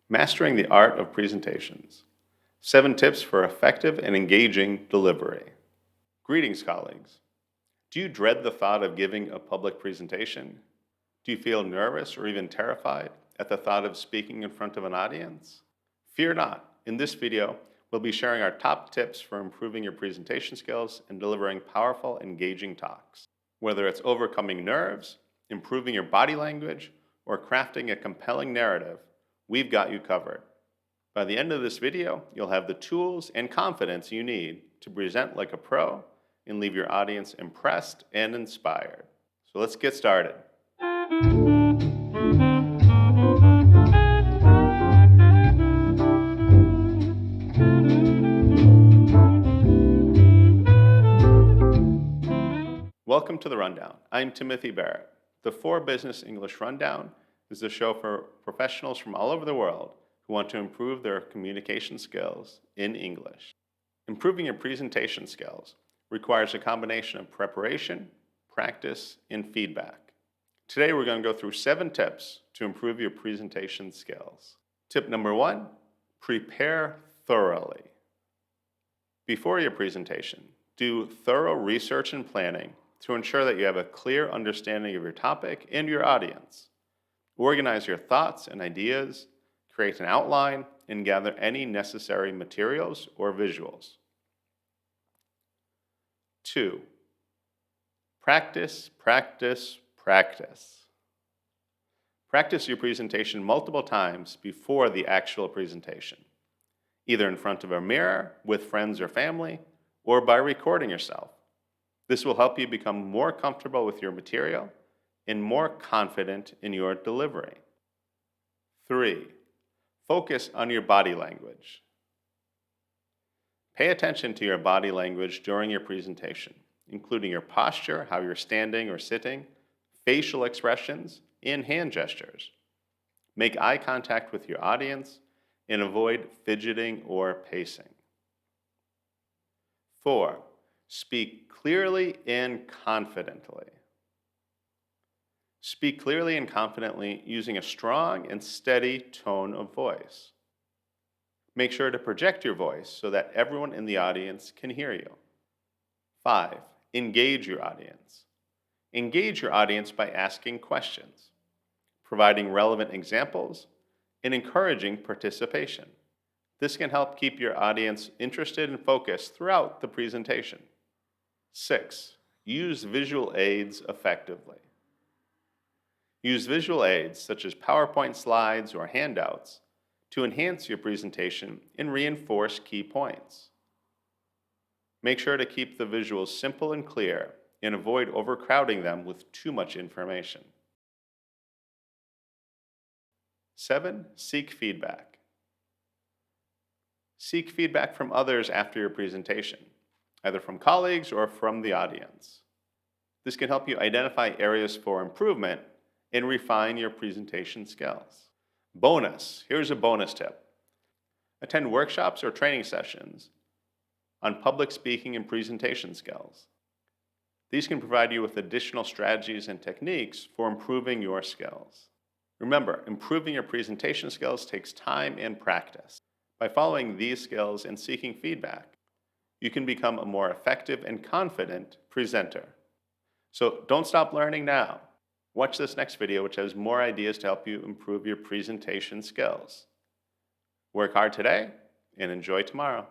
Mastering the Art of Presentations. 7 Tips for Effective and Engaging Delivery. Greetings, colleagues. Do you dread the thought of giving a public presentation? Do you feel nervous or even terrified at the thought of speaking in front of an audience? Fear not. In this video, we'll be sharing our top tips for improving your presentation skills and delivering powerful, engaging talks. Whether it's overcoming nerves, improving your body language, or crafting a compelling narrative, we've got you covered. By the end of this video, you'll have the tools and confidence you need to present like a pro and leave your audience impressed and inspired. So let's get started. Welcome to The Rundown. I'm Timothy Barrett. The For Business English Rundown is the show for professionals from all over the world who want to improve their communication skills in English. Improving your presentation skills requires a combination of preparation, practice, and feedback. Today we're going to go through 7 tips to improve your presentation skills. Tip number 1, prepare thoroughly. Before your presentation, do thorough research and planning to ensure that you have a clear understanding of your topic and your audience. Organize your thoughts and ideas, create an outline, and gather any necessary materials or visuals. 2, practice, practice, practice. Practice your presentation multiple times before the actual presentation, either in front of a mirror, with friends or family, or by recording yourself. This will help you become more comfortable with your material and more confident in your delivery. 3, focus on your body language. Pay attention to your body language during your presentation, including your posture, how you're standing or sitting, facial expressions, and hand gestures. Make eye contact with your audience and avoid fidgeting or pacing. 4, speak clearly and confidently. Speak clearly and confidently using a strong and steady tone of voice. Make sure to project your voice so that everyone in the audience can hear you. 5, engage your audience. Engage your audience by asking questions, providing relevant examples, and encouraging participation. This can help keep your audience interested and focused throughout the presentation. 6, use visual aids effectively. Use visual aids such as PowerPoint slides or handouts to enhance your presentation and reinforce key points. Make sure to keep the visuals simple and clear and avoid overcrowding them with too much information. 7, seek feedback. Seek feedback from others after your presentation, either from colleagues or from the audience. This can help you identify areas for improvement and refine your presentation skills. Bonus, here's a bonus tip. Attend workshops or training sessions on public speaking and presentation skills. These can provide you with additional strategies and techniques for improving your skills. Remember, improving your presentation skills takes time and practice. By following these skills and seeking feedback, you can become a more effective and confident presenter. So don't stop learning now. Watch this next video, which has more ideas to help you improve your presentation skills. Work hard today and enjoy tomorrow.